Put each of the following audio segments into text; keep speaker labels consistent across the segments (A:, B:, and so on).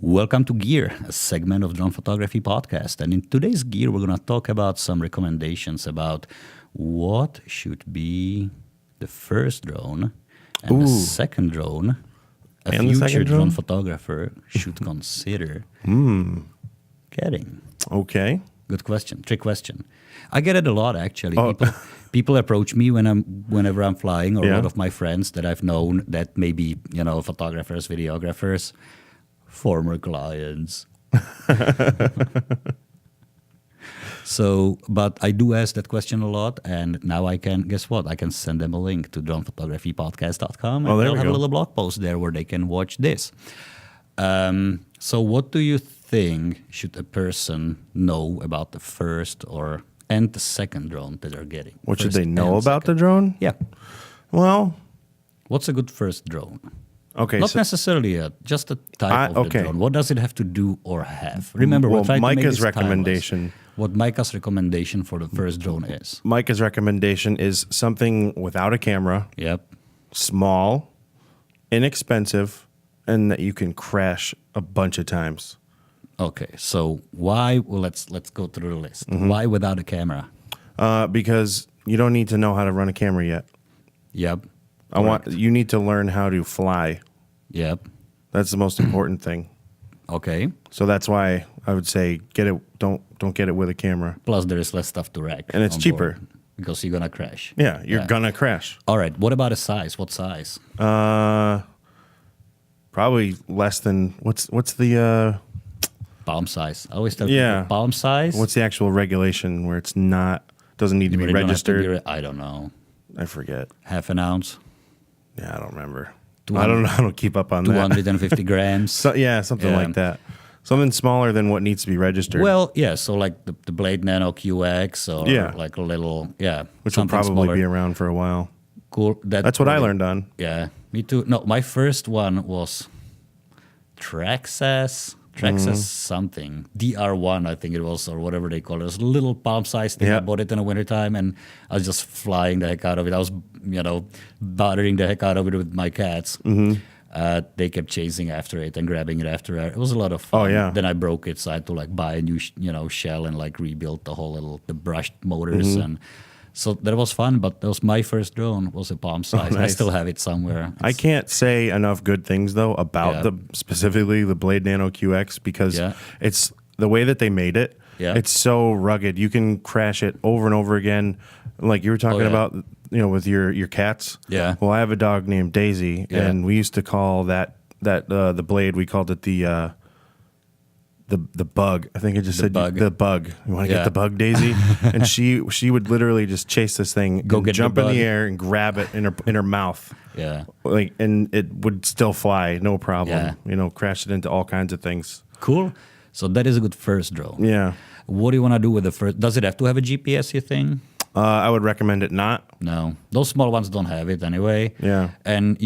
A: Welcome to Gear, a segment of Drone Photography Podcast. And in today's Gear, we're going to talk about some recommendations about what should be the first drone and the second drone a future drone photographer should consider getting.
B: Okay.
A: Good question. Trick question. I get it a lot, actually. People approach me whenever I'm flying, or a lot of my friends that I've known that maybe, photographers, videographers, former clients. But I do ask that question a lot, and now I can, guess what? I can send them a link to dronephotographypodcast.com, and they'll have a little blog post there where they can watch this. So what do you think should a person know about the first and the second drone that they're getting?
B: What should they know about the drone?
A: Yeah.
B: Well,
A: what's a good first drone?
B: Okay.
A: Not necessarily just the type of the drone. What does it have to do or have? Remember,
B: Micah's recommendation.
A: What Micah's recommendation for the first drone is.
B: Micah's recommendation is something without a camera.
A: Yep.
B: Small, inexpensive, and that you can crash a bunch of times.
A: Okay, so why? Well, let's go through the list. Why without a camera?
B: Because you don't need to know how to run a camera yet.
A: Yep.
B: You need to learn how to fly.
A: Yep.
B: That's the most important thing.
A: Okay.
B: So that's why I would say get it. Don't get it with a camera.
A: Plus, there is less stuff to rack,
B: and it's cheaper
A: because you're gonna crash.
B: Yeah, you're gonna crash.
A: All right. What about a size? What size?
B: Probably less than what's the
A: palm size. I always tell people palm size.
B: What's the actual regulation where it's doesn't need to be registered?
A: I don't know.
B: I forget.
A: Half an ounce.
B: Yeah, I don't remember. I don't know how to keep up on
A: 250 grams.
B: Something like that. Something smaller than what needs to be registered.
A: Well, yeah, so like the Blade Nano QX or like a little,
B: which will probably
A: smaller.
B: Be around for a while.
A: Cool.
B: That's what I learned on.
A: Yeah, me too. No, my first one was Traxxas something. DR1, I think it was, or whatever they call it. It was a little palm-sized thing. I bought it in the wintertime, and I was just flying the heck out of it. I was, bothering the heck out of it with my cats. They kept chasing after it and grabbing it after it. It was a lot of fun.
B: Oh, yeah.
A: Then I broke it, so I had to buy a new, shell and rebuild the whole the brushed motors and. So that was fun, but that was my first drone. Was a palm size. Nice. I still have it somewhere.
B: I can't say enough good things though about specifically the Blade Nano QX because it's the way that they made it. Yeah. It's so rugged. You can crash it over and over again, like you were talking about. With your cats. Yeah. Well, I have a dog named Daisy, and we used to call the Blade. We called it the bug. I think it just said the bug. You want to get the bug, Daisy? And she would literally just chase this thing, jump in the air and grab it in her mouth. Yeah. And it would still fly, no problem. Yeah. Crash it into all kinds of things.
A: Cool. So that is a good first drone.
B: Yeah.
A: What do you want to do with the first? Does it have to have a GPS, you think?
B: I would recommend it not.
A: No, those small ones don't have it anyway.
B: Yeah.
A: And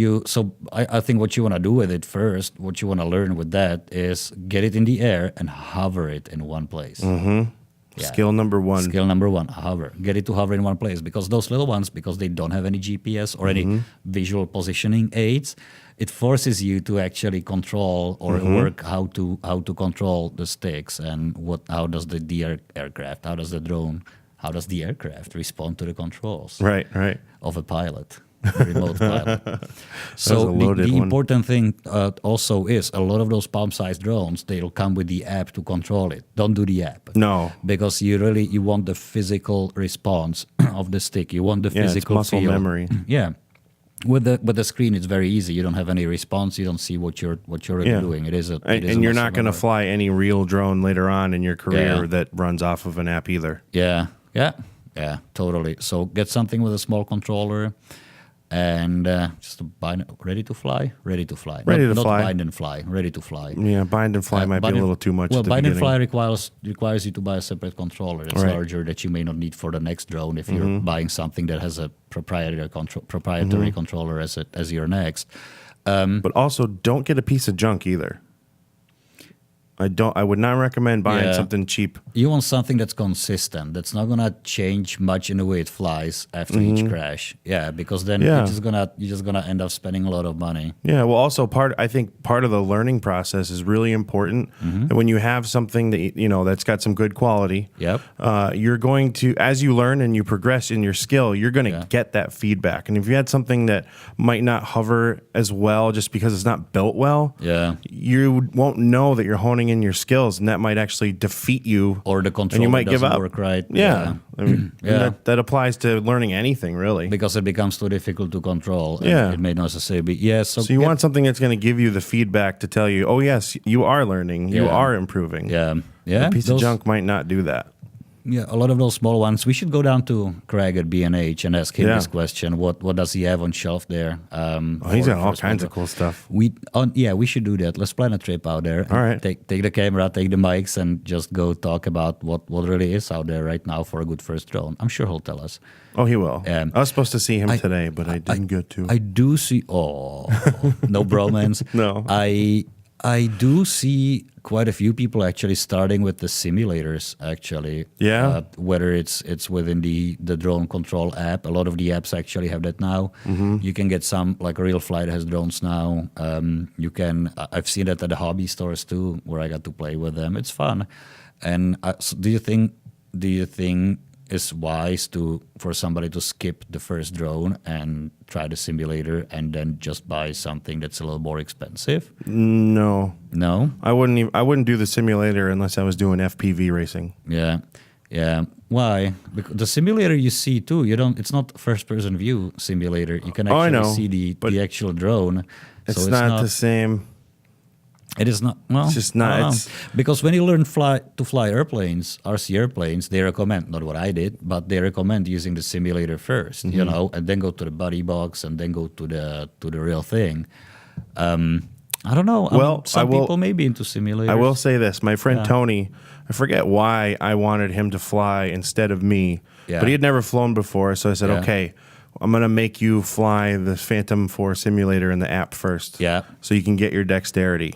A: I think what you want to do with it first, what you want to learn with that is get it in the air and hover it in one place.
B: Yeah. Skill number one.
A: Hover. Get it to hover in one place, because those little ones, because they don't have any GPS or any visual positioning aids, it forces you to actually control or work how to control the sticks and how does the aircraft, how does the drone. How does the aircraft respond to the controls of a pilot, a remote pilot? So the important thing also is a lot of those palm-sized drones, they'll come with the app to control it. Don't do the app.
B: No.
A: Because you want the physical response of the stick. You want the physical
B: it's muscle
A: feel.
B: memory.
A: Yeah. With the screen, it's very easy. You don't have any response. You don't see what you're really doing.
B: And you're not going to fly any real drone later on in your career that runs off of an app either.
A: Yeah, totally. So get something with a small controller and just ready to fly. Not bind and fly, ready to fly.
B: Yeah, bind and fly might be a little too much.
A: Well,
B: at the
A: bind
B: beginning.
A: and fly requires you to buy a separate controller that's larger that you may not need for the next drone if you're buying something that has a proprietary controller as your next.
B: But also, don't get a piece of junk either. I would not recommend buying something cheap.
A: You want something that's consistent. That's not gonna change much in the way it flies after each crash. Yeah, because then you're just gonna end up spending a lot of money.
B: Yeah. Well, also I think part of the learning process is really important. And when you have something that that's got some good quality, you're going to, as you learn and you progress in your skill, you're going to get that feedback. And if you had something that might not hover as well just because it's not built well, you won't know that you're honing in your skills, and that might actually defeat you,
A: or the control
B: and you might give up.
A: Work right.
B: I mean, that applies to learning anything, really,
A: because it becomes too difficult to control. And it may not necessarily be. So
B: you want something that's going to give you the feedback to tell you, oh yes, you are learning, you are improving. A piece of junk might not do that.
A: Yeah, a lot of those small ones. We should go down to Craig at B&H and ask him this question. What does he have on shelf there?
B: He's got all kinds of cool stuff.
A: We should do that. Let's plan a trip out there.
B: All right.
A: Take the camera, take the mics, and just go talk about what really is out there right now for a good first drone. I'm sure he'll tell us.
B: Oh, he will. I was supposed to see him today, but I didn't get to.
A: I do see. Oh, no bromance.
B: No.
A: I do see quite a few people actually starting with the simulators, actually.
B: Yeah.
A: Whether it's within the drone control app. A lot of the apps actually have that now. You can get some, like Real Flight has drones now. I've seen that at the hobby stores too, where I got to play with them. It's fun. And so do you think it's wise for somebody to skip the first drone and try the simulator and then just buy something that's a little more expensive?
B: No. I wouldn't do the simulator unless I was doing FPV racing.
A: Yeah. Why? Because the simulator you see too. It's not first-person view simulator. You can actually see the actual drone.
B: It's not the same.
A: It is not. Well,
B: it's just not.
A: Because when you learn to fly airplanes, RC airplanes, they recommend, not what I did, but they recommend using the simulator first, and then go to the buddy box and then go to the real thing. I don't know. Some people may be into simulators.
B: I will say this. My friend Tony, I forget why I wanted him to fly instead of me, but he had never flown before, so I said, okay, I'm going to make you fly the Phantom 4 simulator in the app first. So you can get your dexterity.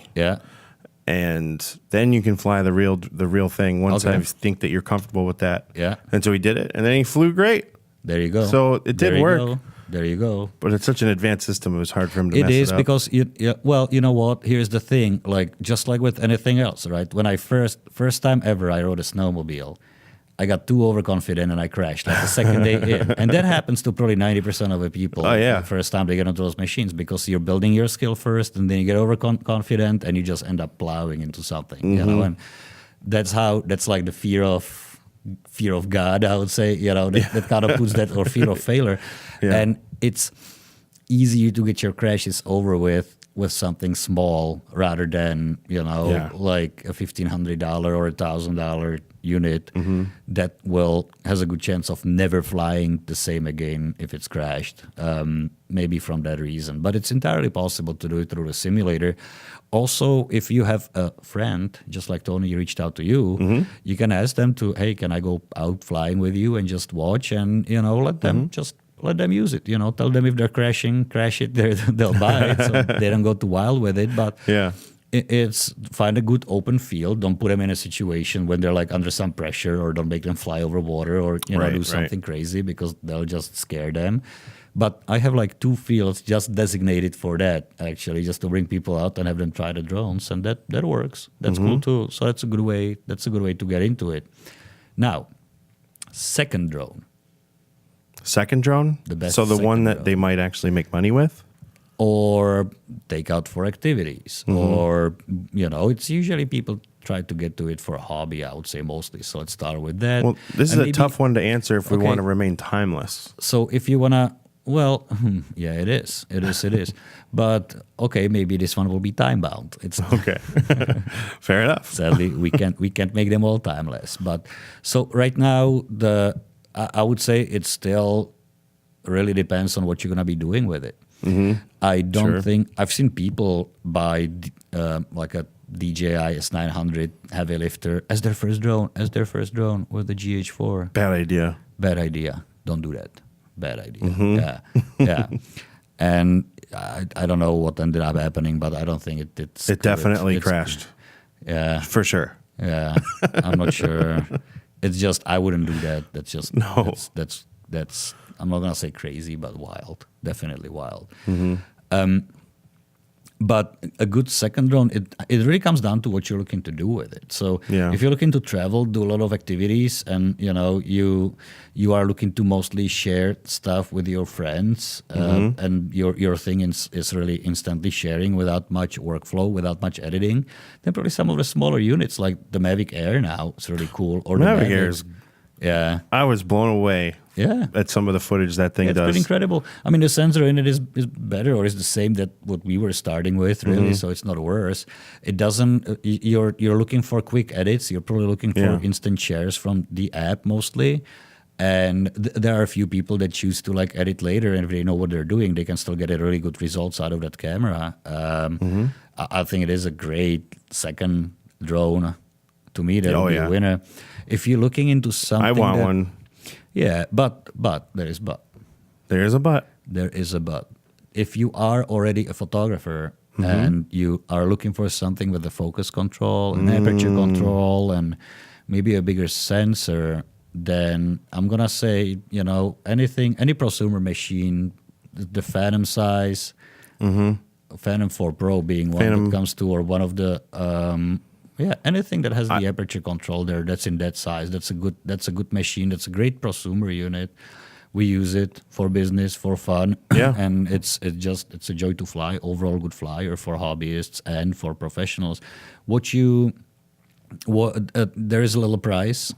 B: And then you can fly the real thing once I think that you're comfortable with that. And so he did it, and then he flew great.
A: There you go.
B: So it did work.
A: There you go.
B: But it's such an advanced system, it was hard for him to mess it up.
A: It is because, you know what? Here's the thing. Like, just like with anything else, right? When I first time ever I rode a snowmobile, I got too overconfident and I crashed like the second day in. And that happens to probably 90% of the people the first time they get into those machines, because you're building your skill first and then you get overconfident and you just end up plowing into something, and that's like the fear of God, I would say, that kind of puts that, or fear of failure. And it's easier to get your crashes over with something small rather than, like a $1,500 or $1,000 unit that has a good chance of never flying the same again if it's crashed, maybe from that reason. But it's entirely possible to do it through the simulator. Also, if you have a friend, just like Tony reached out to you, you can ask them to, hey, can I go out flying with you and just watch, and let them use it. Tell them if they're crash it, they'll buy it, so they don't go too wild with it. But it's find a good open field. Don't put them in a situation when they're like under some pressure, or don't make them fly over water, or do something crazy, because they'll just scare them. But I have like 2 fields just designated for that, actually, just to bring people out and have them try the drones, and that works. That's cool too. So that's a good way. That's a good way to get into it. Now, second drone.
B: Second drone?
A: The best.
B: So the one that they might actually make money with?
A: Or take out for activities. Or, it's usually people try to get to it for a hobby, I would say, mostly. So let's start with that.
B: Well, this is a tough one to answer if we want to remain timeless.
A: So if you want to, yeah, it is. It is. But, okay, maybe this one will be time-bound. It's
B: okay. Fair enough.
A: Sadly, we can't make them all timeless. But so right now, I would say it still really depends on what you're going to be doing with it. I don't think I've seen people buy like a DJI S900 heavy lifter as their first drone with the GH4.
B: Bad idea.
A: Don't do that. Bad idea. Yeah. And I don't know what ended up happening, but I don't think it's.
B: It definitely crashed.
A: Yeah.
B: For sure.
A: Yeah. I'm not sure. It's just, I wouldn't do that. That's just,
B: No.
A: That's I'm not going to say crazy, but wild. Definitely wild. But a good second drone, it really comes down to what you're looking to do with it. So if you're looking to travel, do a lot of activities, and you are looking to mostly share stuff with your friends, and your thing is really instantly sharing without much workflow, without much editing, then probably some of the smaller units like the Mavic Air now, it's really cool. Or
B: Mavic Air is, I was blown away.
A: Yeah,
B: at some of the footage that thing does.
A: It's pretty incredible. I mean, the sensor in it is better, or is the same that what we were starting with, really. So it's not worse. It doesn't. You're looking for quick edits. You're probably looking for instant shares from the app mostly. And there are a few people that choose to like edit later, and if they know what they're doing, they can still get really good results out of that camera. I think it is a great second drone. To me, that would be a winner. If you're looking into something,
B: I want one.
A: Yeah, but there is but.
B: There is a but.
A: There is a but. If you are already a photographer and you are looking for something with a focus control, an aperture control, and maybe a bigger sensor, then I'm gonna say, any prosumer machine, the Phantom size, Phantom 4 Pro being one that comes to, or one of the anything that has the aperture control there, that's in that size, that's a good machine. That's a great prosumer unit. We use it for business, for fun, and it's a joy to fly. Overall, good flyer for hobbyists and for professionals. There is a little price.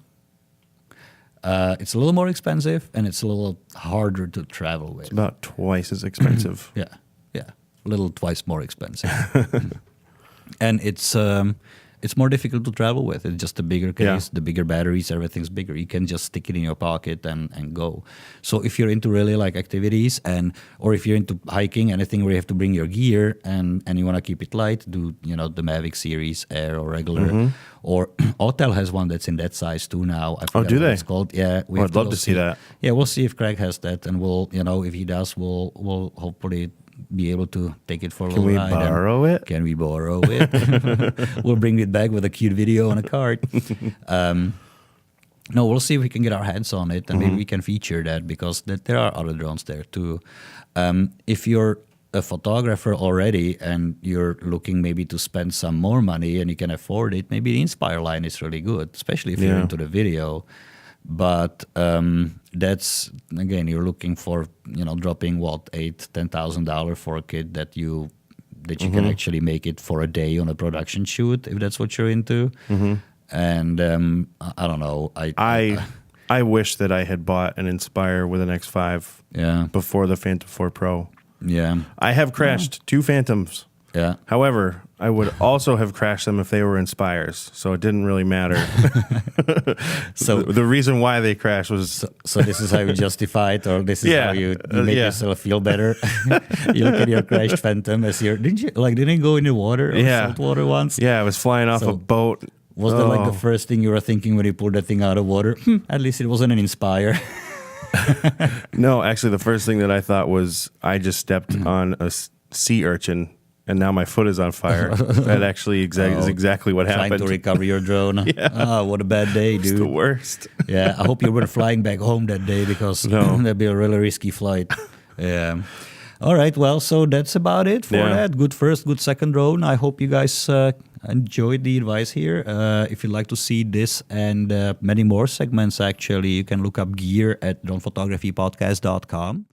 A: It's a little more expensive, and it's a little harder to travel with.
B: It's about twice as expensive.
A: Yeah, a little twice more expensive, and it's more difficult to travel with. It's just a bigger case, the bigger batteries, everything's bigger. You can just stick it in your pocket and go. So if you're into really like activities, or if you're into hiking, anything where you have to bring your gear and you want to keep it light, do the Mavic Series Air or regular. Or Autel has one that's in that size too now. I forgot
B: do
A: what
B: they?
A: It's called. Yeah,
B: I'd love to see that.
A: Yeah, we'll see if Craig has that, and we'll if he does, we'll hopefully be able to take it for a little ride.
B: Can we borrow it?
A: Can we borrow it? We'll bring it back with a cute video on a cart. No, we'll see if we can get our hands on it, and maybe we can feature that, because there are other drones there too. If you're a photographer already and you're looking maybe to spend some more money and you can afford it, maybe the Inspire line is really good, especially if you're into the video. But that's, again, you're looking for, dropping $8,000-$10,000 for a kit that you can actually make it for a day on a production shoot, if that's what you're into. And I don't know.
B: I wish that I had bought an Inspire with an X5 before the Phantom 4 Pro. Yeah, I have crashed 2 Phantoms. Yeah. However, I would also have crashed them if they were Inspires, so it didn't really matter. So the reason why they crashed was...
A: So this is how you justify it, or this is how you make yourself feel better? You look at your crashed Phantom as your... Didn't it go in the water, or salt water once?
B: Yeah, I was flying off a boat.
A: Was that like the first thing you were thinking when you pulled that thing out of water? At least it wasn't an Inspire.
B: No, actually, the first thing that I thought was I just stepped on a sea urchin, and now my foot is on fire. That actually is exactly what happened.
A: Trying to recover your drone. Oh, what a bad day, dude.
B: It's the worst.
A: Yeah, I hope you weren't flying back home that day, because that'd be a really risky flight. Yeah. All right, well, so that's about it for that. Good first, good second drone. I hope you guys enjoyed the advice here. If you'd like to see this and many more segments, actually, you can look up gear at dronephotographypodcast.com.